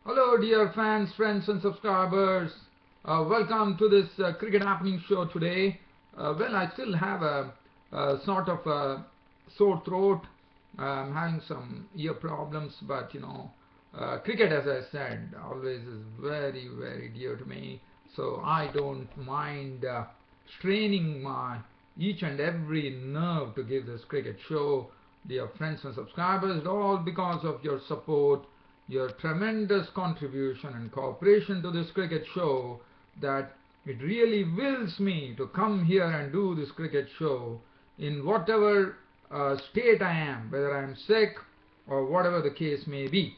Hello dear fans, friends and subscribers. Welcome to this cricket happening show today. Well, I still have a sort of a sore throat. I'm having some ear problems, but cricket, as I said, always is very, very dear to me. So I don't mind straining my each and every nerve to give this cricket show. Dear friends and subscribers, all because of your support, your tremendous contribution and cooperation to this cricket show, that it really wills me to come here and do this cricket show in whatever state I am, whether I am sick or whatever the case may be.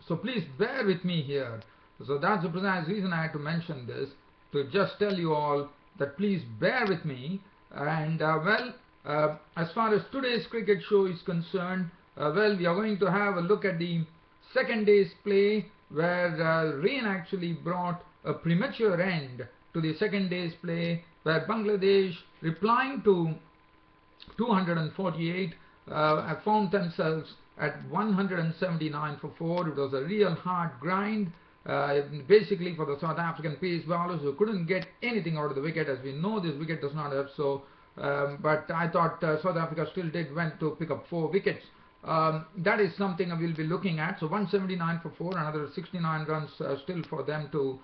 So please bear with me here. So that's the precise reason I had to mention this, to just tell you all that please bear with me. And as far as today's cricket show is concerned, we are going to have a look at the second day's play, where rain actually brought a premature end to the second day's play, where Bangladesh, replying to 248, found themselves at 179 for 4. It was a real hard grind, basically for the South African pace bowlers who couldn't get anything out of the wicket. As we know, this wicket does not have so, but I thought South Africa still went to pick up 4 wickets. That is something I will be looking at. So 179 for 4, another 69 runs still for them to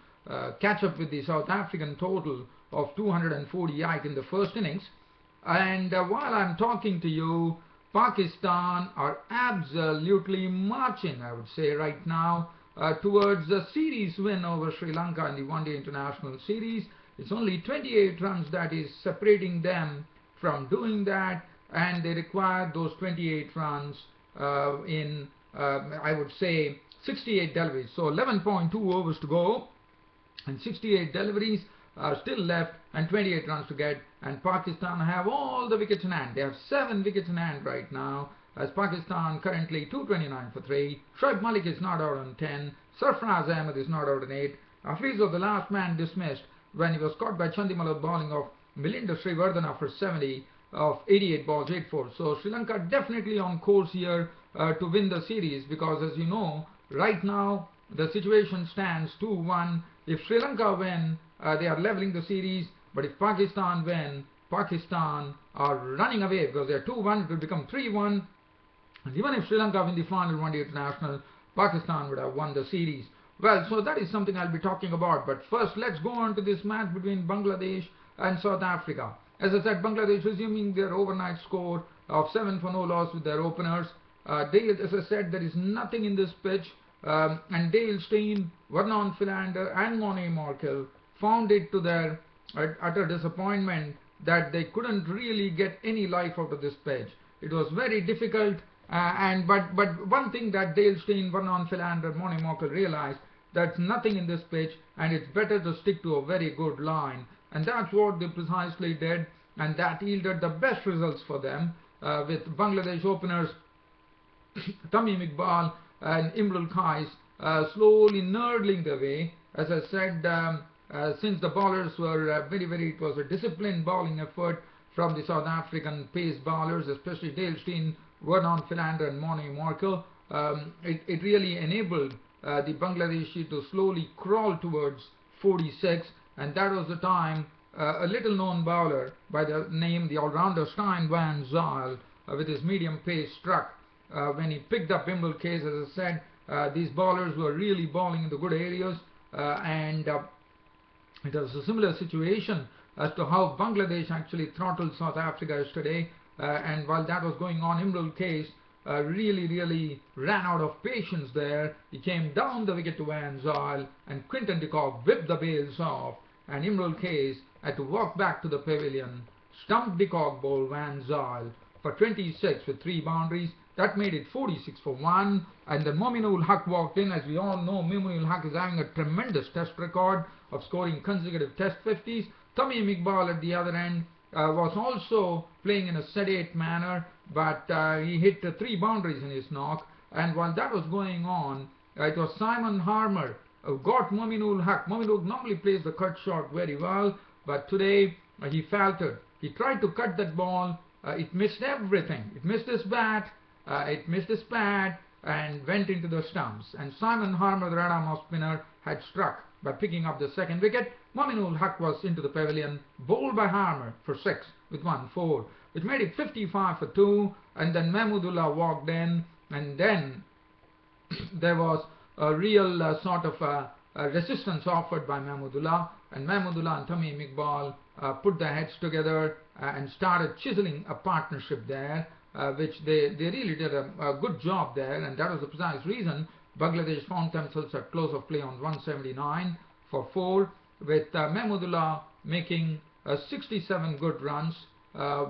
catch up with the South African total of 248 in the first innings. And while I'm talking to you, Pakistan are absolutely marching, I would say, right now towards a series win over Sri Lanka in the one-day international series. It's only 28 runs that is separating them from doing that, and they require those 28 runs in, I would say, 68 deliveries. So 11.2 overs to go, and 68 deliveries are still left, and 28 runs to get, and Pakistan have all the wickets in hand. They have 7 wickets in hand right now, as Pakistan currently 229 for 3. Shoaib Malik is not out on 10. Sarfraz Ahmed is not out on 8. Hafiz was the last man dismissed when he was caught by Chandimalal bowling of Milinda Srivardhana for 70 of 88 balls, 8-4. So Sri Lanka definitely on course here to win the series, because as you know, right now the situation stands 2-1. If Sri Lanka win, they are leveling the series, but if Pakistan win, Pakistan are running away, because they are 2-1, it will become 3-1, and even if Sri Lanka win the final one-day international, Pakistan would have won the series. Well, so that is something I'll be talking about, but first let's go on to this match between Bangladesh and South Africa. As I said, Bangladesh resuming their overnight score of 7 for no loss with their openers. As I said, there is nothing in this pitch, and Dale Steyn, Vernon Philander and Mone Markel found it to their utter disappointment that they couldn't really get any life out of this pitch. It was very difficult, but one thing that Dale Steyn, Vernon Philander, Mone Markel realized, that's nothing in this pitch, and it's better to stick to a very good line, and that's what they precisely did, and that yielded the best results for them, with Bangladesh openers Tamim Iqbal and Imrul Qais slowly nurdling their way. As I said, since the bowlers were it was a disciplined bowling effort from the South African pace bowlers, especially Dale Steyn, Vernon Philander and Mone Markel. It really enabled the Bangladeshi to slowly crawl towards 46, and that was the time a little known bowler by the name, the all-rounder Stein Van Zyl, with his medium pace struck. When he picked up Imrul Qais, as I said, these bowlers were really bowling in the good areas, and it was a similar situation as to how Bangladesh actually throttled South Africa yesterday. And while that was going on, Imrul Qais really ran out of patience there. He came down the wicket to Van Zyl, and Quinton de Kock whipped the bails off, and Imrul Qais had to walk back to the pavilion, stumped de Kock, bowled Van Zyl for 26 with 3 boundaries. That made it 46 for 1, and then Mominul Haq walked in. As we all know, Mominul Haq is having a tremendous test record of scoring consecutive test 50s. Tamim Iqbal at the other end was also playing in a sedate manner, but he hit 3 boundaries in his knock, and while that was going on, it was Simon Harmer who got Mominul Haq. Mominul normally plays the cut shot very well, but today he faltered. He tried to cut that ball, it missed everything. It missed his bat, it missed his pad, and went into the stumps. And Simon Harmer, the red arm off spinner, had struck by picking up the second wicket. Mominul Haq was into the pavilion, bowled by Harmer for 6 with 1-4, which made it 55 for 2. And then Mahmudullah walked in, and then there was a real sort of resistance offered by Mahmudullah, and Mahmudullah and Tamim Iqbal put their heads together and started chiseling a partnership there, which they really did a good job there, and that was the precise reason Bangladesh found themselves at close of play on 179 for 4, with Mahmudullah making 67 good runs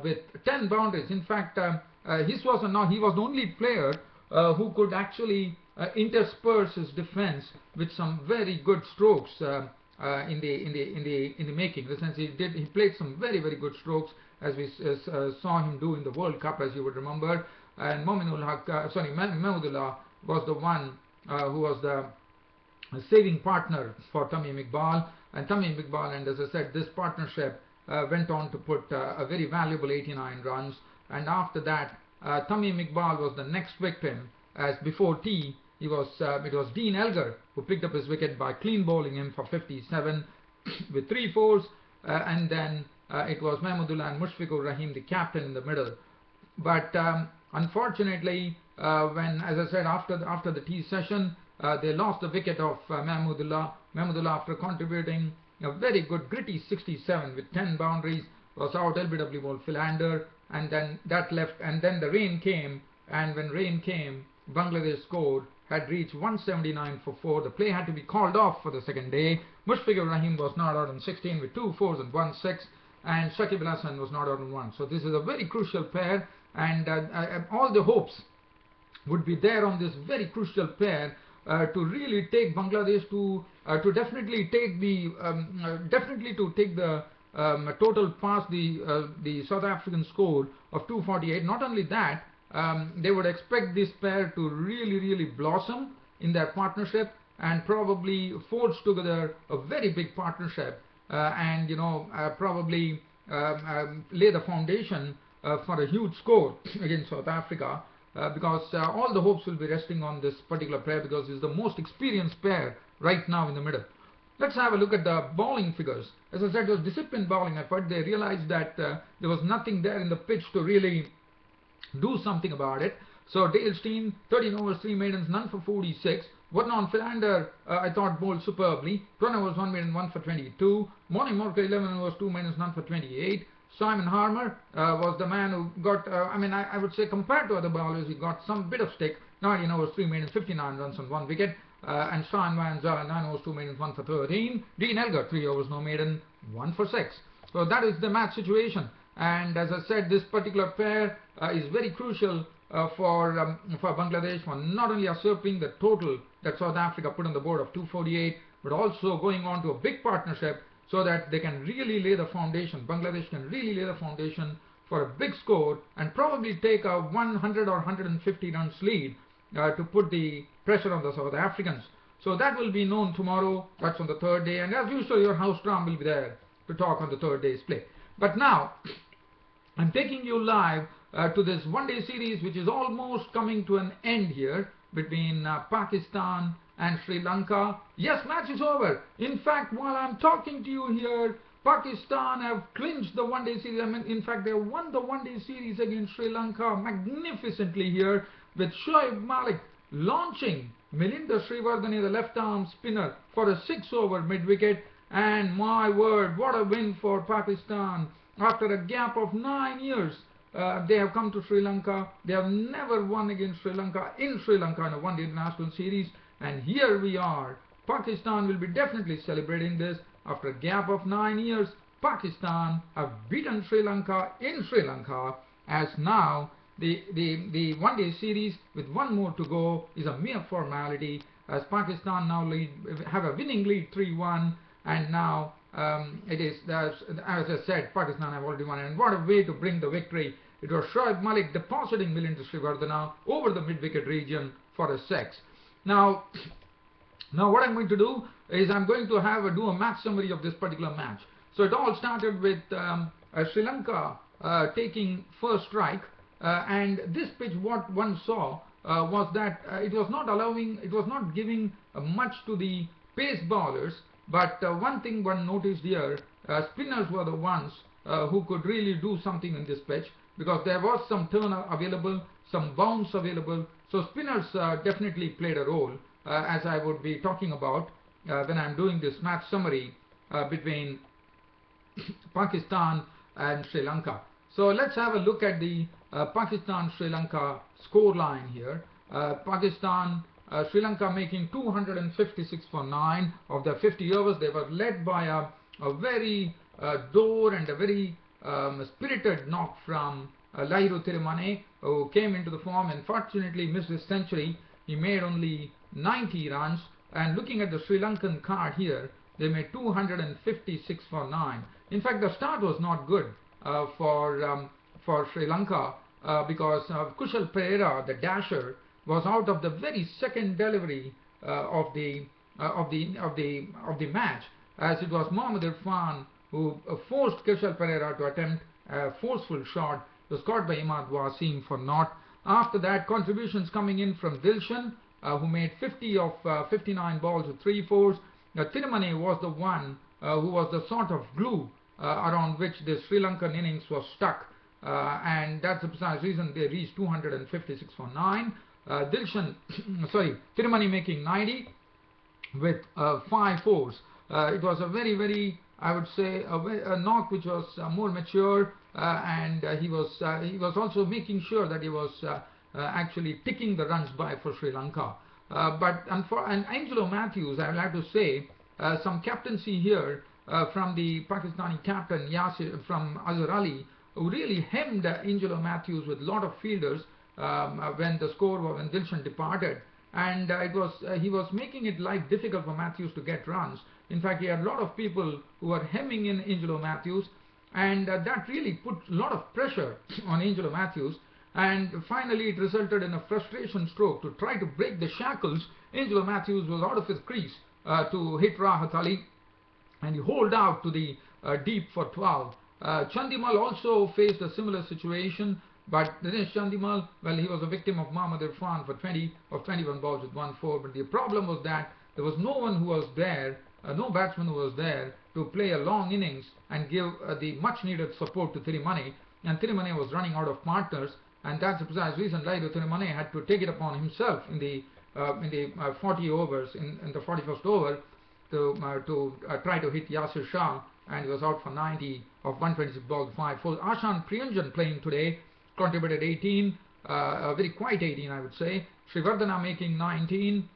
with 10 boundaries. In fact, he was the only player who could actually intersperse his defense with some very good strokes in the making. In the sense, he played some very good strokes, as we saw him do in the World Cup, as you would remember. And Mahmudullah was the one who was the saving partner for Tamim Iqbal, and Tamim Iqbal, and as I said, this partnership went on to put a very valuable 89 runs. And after that, Tamim Iqbal was the next victim, as before tea it was Dean Elgar who picked up his wicket by clean bowling him for 57 with 3 fours, and then it was Mahmudullah and Mushfiqur Rahim, the captain, in the middle. But unfortunately, when, as I said, after the tea session, they lost the wicket of Mahmudullah. Mahmudullah, after contributing a very good gritty 67 with 10 boundaries, was out. LBW bowled Philander, and then that left, and then the rain came, and when rain came, Bangladesh scored, had reached 179 for 4. The play had to be called off for the second day. Mushfiqur Rahim was not out on 16 with 2 fours and 1 6, and Shakib Al Hasan was not out on 1. So this is a very crucial pair, and all the hopes would be there on this very crucial pair to really take Bangladesh to definitely take the total past the South African score of 248. Not only that, they would expect this pair to really blossom in their partnership and probably forge together a very big partnership, and probably lay the foundation for a huge score against South Africa, because all the hopes will be resting on this particular pair, because it's the most experienced pair right now in the middle. Let's have a look at the bowling figures. As I said, it was disciplined bowling effort. They realized that there was nothing there in the pitch to really do something about it. So Dale Steen, 13 overs, 3 maidens, none for 46. Vernon Philander, I thought, bowled superbly. 12 overs, 1 maiden, 1 for 22. Morning Morka, 11 overs, 2 maidens, none for 28. Simon Harmer was the man who got, I would say, compared to other bowlers, he got some bit of stick. 19 overs, 3 maidens, 59 runs on 1 wicket. And Sean Van Zyl, 9 overs, 2 maidens, 1 for 13. Dean Elgar, 3 overs, no maiden, 1 for 6. So that is the match situation. And as I said, this particular pair is very crucial for Bangladesh, for not only usurping the total that South Africa put on the board of 248, but also going on to a big partnership so that they can really lay the foundation. Bangladesh can really lay the foundation for a big score and probably take a 100 or 150 runs lead to put the pressure on the South Africans. So that will be known tomorrow. That's on the third day, and as usual, your house drum will be there to talk on the third day's play. But now, I'm taking you live to this one-day series, which is almost coming to an end here between Pakistan and Sri Lanka. Yes, match is over. In fact, while I'm talking to you here, Pakistan have clinched the one-day series. In fact, they won the one-day series against Sri Lanka magnificently here, with Shoaib Malik launching Milinder Sriwardene, the left-arm spinner, for a 6-over mid-wicket. And my word, what a win for Pakistan. After a gap of 9 years, they have come to Sri Lanka. They have never won against Sri Lanka in a one-day international series. And here we are. Pakistan will be definitely celebrating this. After a gap of 9 years, Pakistan have beaten Sri Lanka in Sri Lanka, as now the one-day series with one more to go is a mere formality, as Pakistan now have a winning lead 3-1, and now it is, as I said, Pakistan have already won. And what a way to bring the victory. It was Shoaib Malik depositing Milinder Sriwardene over the mid-wicket region for a 6. Now what I'm going to do is I'm going to do a match summary of this particular match. So it all started with Sri Lanka taking first strike, and this pitch, what one saw was that it was not giving much to the pace bowlers. But one thing one noticed here, spinners were the ones who could really do something in this pitch, because there was some turn available, some bounce available. So spinners definitely played a role, as I would be talking about when I'm doing this match summary between Pakistan and Sri Lanka. So let's have a look at the Pakistan-Sri Lanka score line here. Sri Lanka making 256 for 9 of their 50 overs. They were led by a very door and a very spirited knock from Lahiru Thirimane, who came into the form and fortunately missed his century. He made only 90 runs, and looking at the Sri Lankan card here, they made 256 for 9. In fact, the start was not good for Sri Lanka because Kushal Perera, the dasher, was out of the very second delivery of the match, as it was Mohammad Irfan who forced Kushal Perera to attempt a forceful shot. It was caught by Imad Wasim for naught. After that, contributions coming in from Dilshan, who made 50 of 59 balls with 3 fours. Thirimane was the one who was the sort of glue around which the Sri Lankan innings was stuck, and that's the precise reason they reached 256 for 9. Thirimane making 90 with 5 fours. It was a very, I would say, a knock which was more mature, and he was also making sure that he was actually ticking the runs by for Sri Lanka. And Angelo Matthews, I would like to say, some captaincy here from the Pakistani captain from Azhar Ali, who really hemmed Angelo Matthews with a lot of fielders when Dilshan departed, and he was making it life difficult for Matthews to get runs. In fact, he had a lot of people who were hemming in Angelo Matthews, and that really put a lot of pressure on Angelo Matthews. And finally, it resulted in a frustration stroke to try to break the shackles. Angelo Matthews was out of his crease to hit Rahat Ali, and he holed out to the deep for 12. Chandimal also faced a similar situation, but Dinesh Chandimal, well, he was a victim of Mohammad Irfan for 20 of 21 balls with 1 4. But the problem was that there was no one who was there, no batsman who was there to play a long innings and give the much needed support to Thirimane. And Thirimane was running out of partners, and that's the precise reason Lahiru Thirimane had to take it upon himself in the 40 overs, in the 41st over, to try to hit Yasir Shah, and he was out for 90 of 126 balls, 5 4. Ashan Priyanjan playing today contributed 18, a very quiet 18, I would say. Srivardhana making 19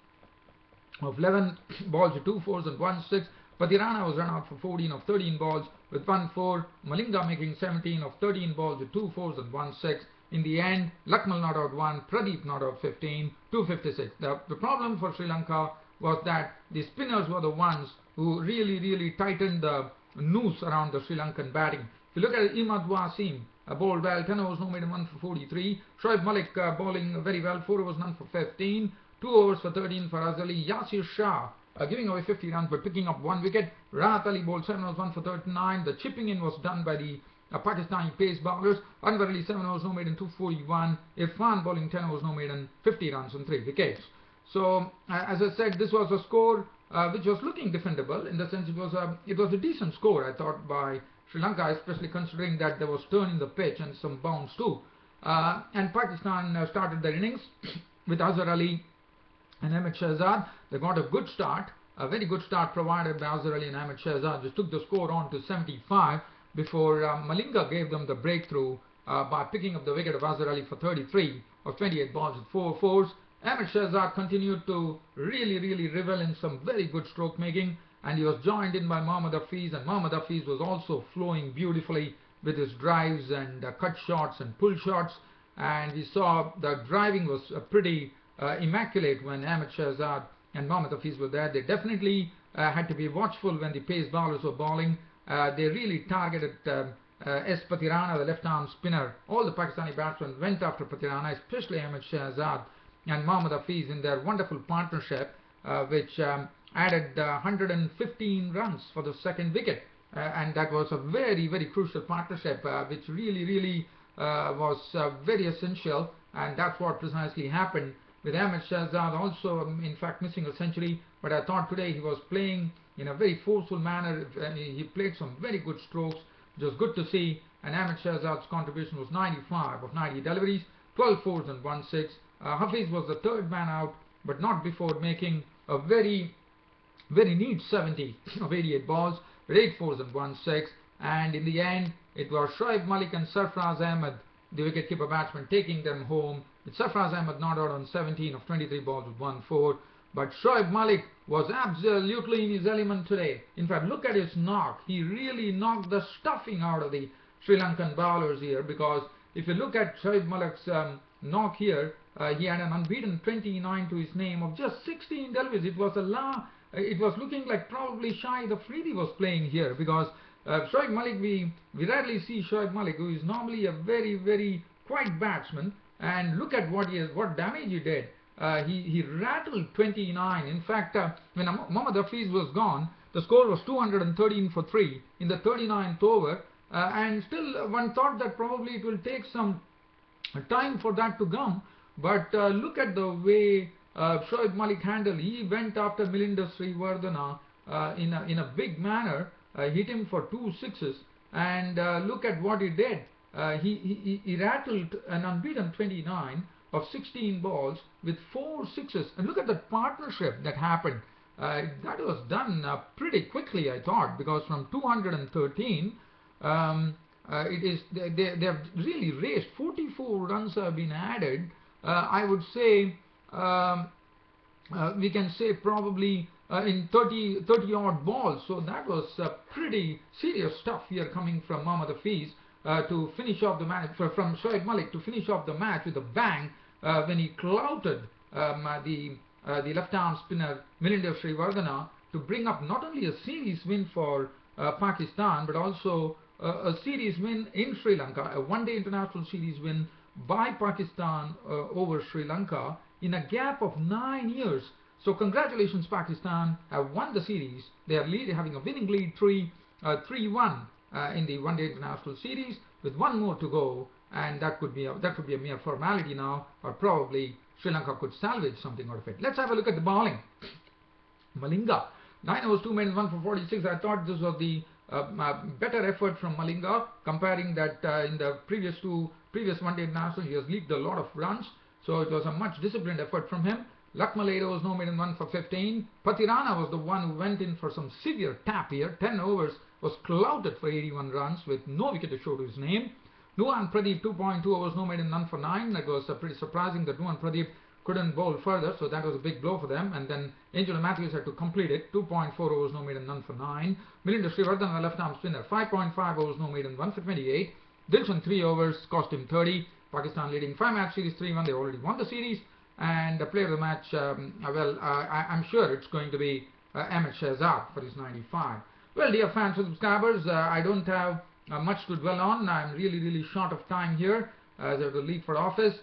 of 11 balls with 2 fours and 1 6. Patirana was run out for 14 of 13 balls with 1 4. Malinga making 17 of 13 balls with 2 fours and 1 6. In the end, Lakmal not out 1, Pradeep not out 15, 256. The problem for Sri Lanka was that the spinners were the ones who really tightened the noose around the Sri Lankan batting. If you look at Imad Wasim, bowled well, 10 overs, no made 1 for 43. Shoaib Malik bowling very well, 4 overs, none for 15. 2 overs for 13 for Azali. Yasir Shah giving away 50 runs but picking up 1 wicket. Rahat Ali bowled 7 overs, 1 for 39. The chipping in was done by the Pakistani pace bowlers. Anwar Ali 7 overs, no made in 241. Irfan bowling 10 overs, no made in 50 runs and 3 wickets. So as I said, this was a score which was looking defendable, in the sense it was a decent score, I thought, by Sri Lanka, especially considering that there was turn in the pitch and some bounce too. And Pakistan started their innings with Azhar Ali and Ahmed Shahzad. They got a good start, a very good start provided by Azhar Ali and Ahmed Shahzad. Just took the score on to 75 before Malinga gave them the breakthrough by picking up the wicket of Azhar Ali for 33 of 28 balls with 4 fours. Ahmed Shahzad continued to really revel in some very good stroke making, and he was joined in by Mohammad Hafiz, and Mohammad Hafiz was also flowing beautifully with his drives and cut shots and pull shots, and we saw the driving was pretty immaculate when Ahmed Shahzad and Mohammad Hafiz were there. They definitely had to be watchful when the pace bowlers were bowling. They really targeted S. Patirana, the left-arm spinner. All the Pakistani batsmen went after Patirana, especially Ahmed Shahzad and Mohammad Hafiz in their wonderful partnership, which added 115 runs for the second wicket. And that was a very crucial partnership, which really was very essential. and that's what precisely happened with Ahmed Shahzad also, in fact, missing a century. But I thought today he was playing in a very forceful manner. He played some very good strokes, which was good to see. And Ahmed Shahzad's contribution was 95 of 90 deliveries, 12 fours and 1 6. Hafiz was the third man out, but not before making a very neat 70 of 88 balls with 8 fours and 1 6. And in the end, it was Shoaib Malik and Sarfraz Ahmed, the wicketkeeper batsman, taking them home, with Sarfraz Ahmed not out on 17 of 23 balls with 1 4. But Shoaib Malik was absolutely in his element today. In fact, look at his knock. He really knocked the stuffing out of the Sri Lankan bowlers here, because if you look at Shoaib Malik's knock here, he had an unbeaten 29 to his name of just 16 deliveries. It was looking like probably Shahid Afridi was playing here, because Shoaib Malik, we rarely see Shoaib Malik, who is normally a very quiet batsman, and look at what damage he did. He rattled 29. In fact, when Mohammad Hafiz was gone, the score was 213 for 3 in the 39th over, and still one thought that probably it will take some time for that to come. But look at the way Shoaib Malik handled. He went after Milinda Sriwardana in a big manner, hit him for 2 sixes, and look at what he did. He rattled an unbeaten 29 of 16 balls with 4 sixes, and look at the partnership that happened. That was done pretty quickly, I thought, because from 213 they have really raced. 44 runs have been added. I would say we can say probably in 30 odd balls. So that was pretty serious stuff here coming from Mohammad Hafiz to finish off the match, from Shoaib Malik to finish off the match with a bang when he clouted the left-arm spinner Milinda Sriwardana to bring up not only a series win for Pakistan, but also a series win in Sri Lanka, a one-day international series win by Pakistan over Sri Lanka in a gap of 9 years. So congratulations, Pakistan have won the series. They are having a winning lead 3-1 in the one-day international series with one more to go, and that could be a mere formality now, or probably Sri Lanka could salvage something out of it. Let's have a look at the bowling. Malinga, 9 overs 2 minutes 1 for 46. I thought this was the better effort from Malinga, comparing that in the previous one-day international he has leaked a lot of runs, so it was a much disciplined effort from him. Lakmal 8 overs, no maiden 1 for 15. Patirana was the one who went in for some severe tap here. 10 overs, was clouted for 81 runs with no wicket to show to his name. Nuwan Pradeep 2.2 overs, no maiden none for 9. That was pretty surprising that Nuwan Pradeep couldn't bowl further, so that was a big blow for them. And then Angelo Matthews had to complete it. 2.4 overs, no maiden none for 9. Milinda Sriwardana, the left-arm spinner, 5.5 overs, no maiden 1 for 28. Dilshan 3 overs, cost him 30. Pakistan leading 5-match series 3-1. They already won the series. And the player of the match, I'm sure it's going to be Ahmed Shahzad for his 95. Well, dear fans and subscribers, I don't have much to dwell on. I'm really short of time here as I have to leave for office.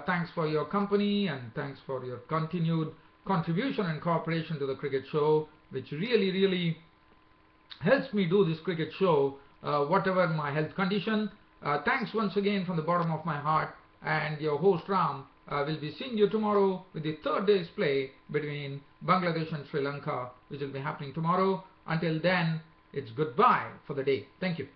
Thanks for your company, and thanks for your continued contribution and cooperation to the cricket show, which really helps me do this cricket show, whatever my health condition. Thanks once again from the bottom of my heart, and your host Ram will be seeing you tomorrow with the third day's play between Bangladesh and Sri Lanka, which will be happening tomorrow. Until then, it's goodbye for the day. Thank you.